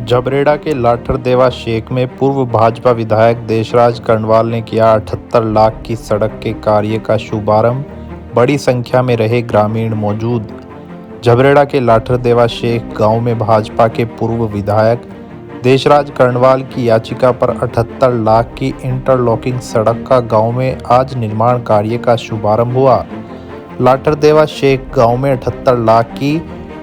जबरेड़ा के लाठरदेवा शेख में पूर्व भाजपा विधायक देशराज कर्णवाल ने किया 78 लाख की सड़क के कार्य का शुभारंभ। बड़ी संख्या में रहे ग्रामीण मौजूद। जबरेड़ा के लाठरदेवा शेख गांव में भाजपा के पूर्व विधायक देशराज कर्णवाल की याचिका पर 78 लाख की इंटरलॉकिंग सड़क का गांव में आज निर्माण कार्य का शुभारंभ हुआ। लाठरदेवा शेख गांव में 78 लाख की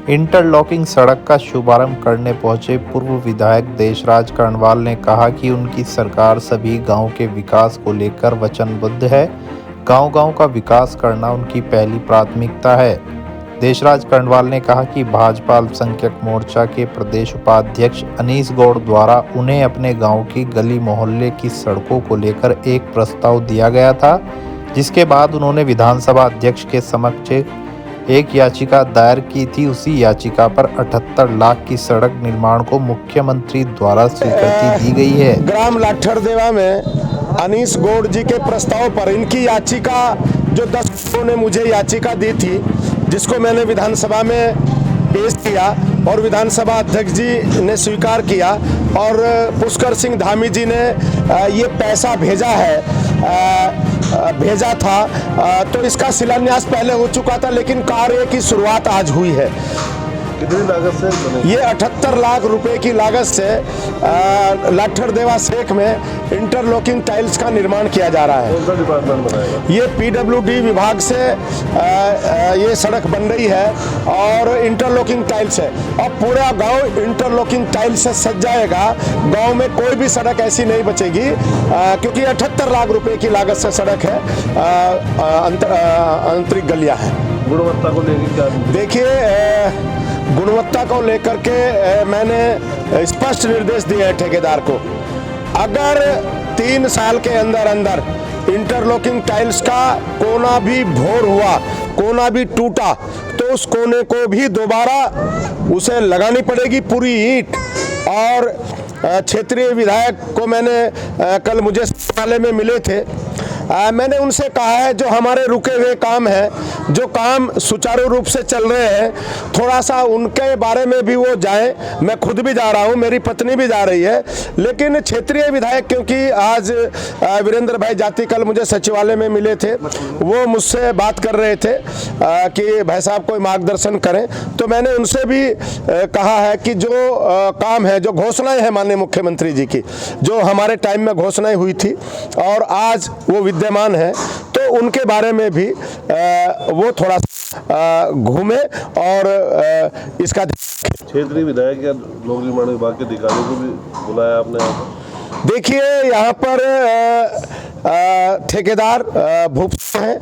इंटरलॉकिंग सड़क का शुभारंभ करने पहुंचे पूर्व विधायक देशराज कर्णवाल ने कहा कि उनकी सरकार सभी गांव के विकास को लेकर वचनबद्ध है। गांव-गांव का विकास करना उनकी पहली प्राथमिकता है। देशराज कर्णवाल ने कहा कि भाजपा अल्पसंख्यक मोर्चा के प्रदेश उपाध्यक्ष अनीस गौड़ द्वारा उन्हें अपने गांव की गली मोहल्ले की सड़कों को लेकर एक प्रस्ताव दिया गया था, जिसके बाद उन्होंने विधानसभा अध्यक्ष के समक्ष एक याचिका दायर की थी। उसी याचिका पर 78 लाख की सड़क निर्माण को मुख्यमंत्री द्वारा स्वीकृति दी गई है। ग्राम लाठरदेवा में अनीस गौड़ जी के प्रस्ताव पर इनकी याचिका जो 10 लोगों ने मुझे याचिका दी थी, जिसको मैंने विधानसभा में पेश किया और विधानसभा अध्यक्ष जी ने स्वीकार किया और पुष्कर सिंह धामी जी ने ये पैसा भेजा था, तो इसका शिलान्यास पहले हो चुका था, लेकिन कार्य की शुरुआत आज हुई है। कितनी लागत से बने? ये 78 लाख रुपए की लागत से लाठरदेवा शेख में इंटरलॉकिंग टाइल्स का निर्माण किया जा रहा है। कौन सा डिपार्टमेंट बनाएगा? ये पीडब्ल्यूडी विभाग से ये सड़क बन रही है और इंटरलॉकिंग टाइल्स है। अब पूरा गांव इंटरलॉकिंग टाइल्स से सज जाएगा। गांव में कोई भी सड़क ऐसी नहीं बचेगी, क्योंकि 78 लाख रुपए की लागत से सड़क है। आंतरिक गलियां हैं। गुणवत्ता को लेकर क्या? देखिए, गुणवत्ता को लेकर के मैंने स्पष्ट निर्देश दिए हैं ठेकेदार को। अगर 3 साल के अंदर अंदर इंटरलॉकिंग टाइल्स का कोना भी भोर हुआ, कोना भी टूटा, तो उस कोने को भी दोबारा उसे लगानी पड़ेगी पूरी ईंट। और क्षेत्रीय विधायक को मैंने कल मुझे सचिवालय में मिले थे, मैंने उनसे कहा है जो हमारे रुके हुए काम हैं, जो काम सुचारू रूप से चल रहे हैं, थोड़ा सा उनके बारे में भी वो जाएं। मैं खुद भी जा रहा हूं, मेरी पत्नी भी जा रही है, लेकिन क्षेत्रीय विधायक, क्योंकि आज वीरेंद्र भाई जाति कल मुझे सचिवालय में मिले थे, वो मुझसे बात कर रहे थे कि भाई साहब कोई मार्गदर्शन करें। तो मैंने उनसे भी कहा है कि जो काम है, जो घोषणाएं हैं माननीय मुख्यमंत्री जी की, जो हमारे टाइम में घोषणाएं हुई थी और आज वो विद्यमान है, तो उनके बारे में भी वो थोड़ा सा घूमे और इसका। क्षेत्रीय विधायक या लोक निर्माण विभाग के अधिकारियों को भी बुलाया आपने? देखिए, यहाँ पर ठेकेदार भूप हैं,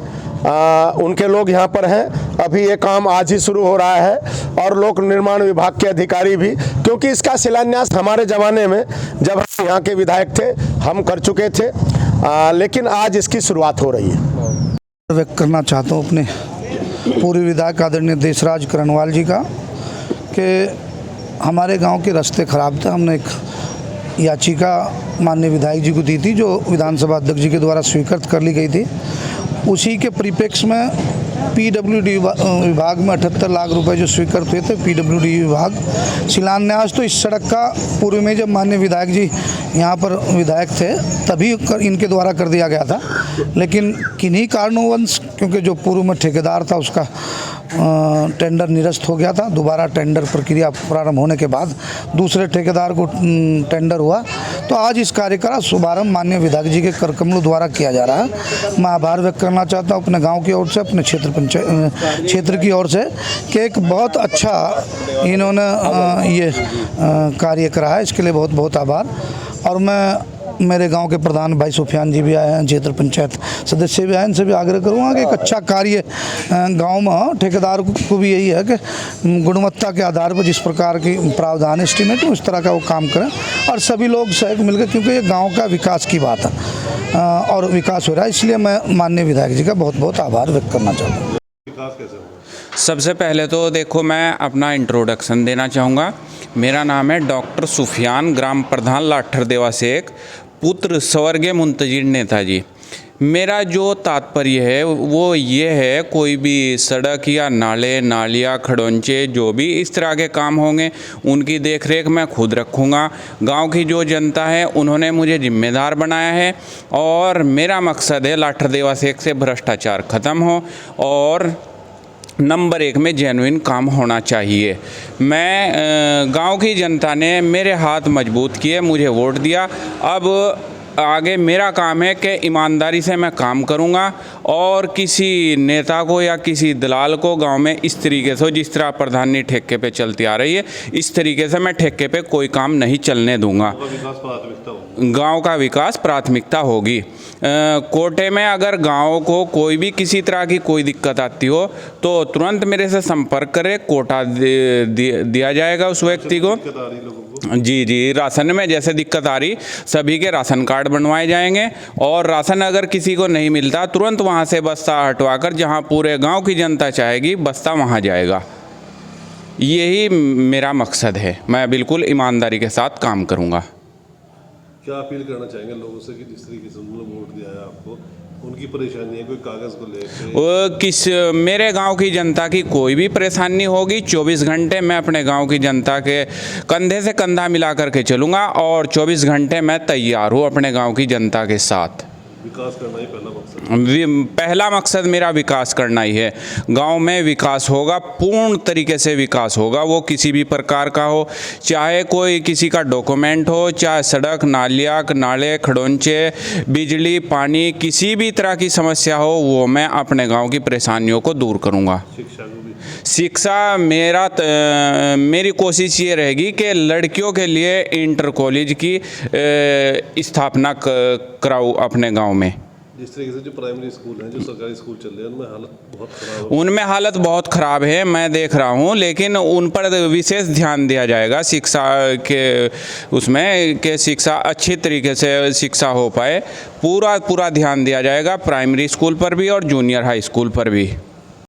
उनके लोग यहाँ पर हैं। अभी ये काम आज ही शुरू हो रहा है और लोक निर्माण विभाग के अधिकारी भी, क्योंकि इसका शिलान्यास हमारे ज़माने में जब हम यहाँ के विधायक थे हम कर चुके थे, लेकिन आज इसकी शुरुआत हो रही है। व्यक्त करना चाहता हूँ अपने पूर्व विधायक आदरणीय देशराज कर्णवाल जी का कि हमारे गांव के रास्ते ख़राब थे। हमने एक याचिका माननीय विधायक जी को दी थी, जो विधानसभा अध्यक्ष जी के द्वारा स्वीकृत कर ली गई थी। उसी के परिप्रेक्ष्य में पीडब्ल्यूडी विभाग में 78 लाख रुपए जो स्वीकृत हुए थे, पीडब्ल्यूडी विभाग शिलान्यास तो इस सड़क का पूर्व में जब माननीय विधायक जी यहाँ पर विधायक थे तभी इनके द्वारा कर दिया गया था, लेकिन किन्हीं कारणोंवश, क्योंकि जो पूर्व में ठेकेदार था उसका टेंडर निरस्त हो गया था, दोबारा टेंडर प्रक्रिया प्रारंभ होने के बाद दूसरे ठेकेदार को टेंडर हुआ, तो आज इस कार्य का शुभारंभ माननीय विधायक जी के करकमलों द्वारा किया जा रहा है। मैं आभार व्यक्त करना चाहता हूँ अपने गांव की ओर से, अपने क्षेत्र की ओर से, कि एक बहुत अच्छा इन्होंने ये कार्य करा है। इसके लिए बहुत बहुत आभार। और मैं मेरे गांव के प्रधान भाई सुफियान जी भी आए हैं, क्षेत्र पंचायत सदस्य भी आए, इनसे भी आग्रह करूँगा कि एक अच्छा कार्य गांव में हो। ठेकेदार को भी यही है कि गुणवत्ता के आधार पर जिस प्रकार की प्रावधान एस्टीमेट उस तरह का वो काम करें और सभी लोग सहयोग मिलकर, क्योंकि ये गांव का विकास की बात है और विकास हो रहा है। इसलिए मैं माननीय विधायक जी का बहुत बहुत आभार व्यक्त करना चाहता हूँ। विकास कैसे होगा? सबसे पहले तो देखो, मैं अपना इंट्रोडक्शन देना चाहूँगा। मेरा नाम है डॉक्टर सुफियान, ग्राम प्रधान लाठरदेवा शेख, पुत्र स्वर्गीय मुंतजिर नेताजी। मेरा जो तात्पर्य है वो ये है, कोई भी सड़क या नाले नालियाँ खड़ोंचे जो भी इस तरह के काम होंगे उनकी देखरेख मैं खुद रखूँगा। गांव की जो जनता है उन्होंने मुझे जिम्मेदार बनाया है और मेरा मकसद है लाठर देवा शेख से भ्रष्टाचार ख़त्म हो और नंबर 1 में जेन्युइन काम होना चाहिए। मैं गांव की जनता ने मेरे हाथ मजबूत किए, मुझे वोट दिया। अब आगे मेरा काम है कि ईमानदारी से मैं काम करूंगा और किसी नेता को या किसी दलाल को गांव में इस तरीके से, जिस तरह प्रधानी ठेके पे चलती आ रही है, इस तरीके से मैं ठेके पे कोई काम नहीं चलने दूंगा। गांव का विकास प्राथमिकता होगी। कोटे में अगर गांव को कोई भी किसी तरह की कोई दिक्कत आती हो तो तुरंत मेरे से संपर्क करें, कोटा दिया जाएगा उस व्यक्ति को। जी, राशन में जैसे दिक्कत आ रही, सभी के राशन कार्ड बनवाए जाएंगे और राशन अगर किसी को नहीं मिलता तुरंत वहां से बस्ता हटवाकर जहां पूरे गांव की जनता चाहेगी बस्ता वहां जाएगा। यही मेरा मकसद है। मैं बिल्कुल ईमानदारी के साथ काम करूंगा। क्या अपील करना चाहेंगे लोगों से कि जिस तरीके से उन्होंने वोट दिया है आपको, उनकी परेशानी है कोई कागज़ को लेकर? मेरे गांव की जनता की कोई भी परेशानी होगी, 24 घंटे मैं अपने गांव की जनता के कंधे से कंधा मिला करके चलूँगा और 24 घंटे मैं तैयार हूँ अपने गांव की जनता के साथ। विकास करना ही पहला मकसद मेरा विकास करना ही है। गांव में विकास होगा, पूर्ण तरीके से विकास होगा, वो किसी भी प्रकार का हो, चाहे कोई किसी का डॉक्यूमेंट हो, चाहे सड़क नालियाँ नाले खड़ोंचे, बिजली पानी, किसी भी तरह की समस्या हो, वो मैं अपने गांव की परेशानियों को दूर करूंगा। शिक्षा मेरी कोशिश ये रहेगी कि लड़कियों के लिए इंटर कॉलेज की स्थापना कराऊँ अपने गांव में। जिस तरीके से जो प्राइमरी स्कूल हैं, जो सरकारी स्कूल चल रहे हैं, उनमें हालत बहुत ख़राब है, मैं देख रहा हूँ, लेकिन उन पर विशेष ध्यान दिया जाएगा शिक्षा के उसमें, कि शिक्षा अच्छी तरीके से शिक्षा हो पाए, पूरा ध्यान दिया जाएगा प्राइमरी स्कूल पर भी और जूनियर हाई स्कूल पर भी।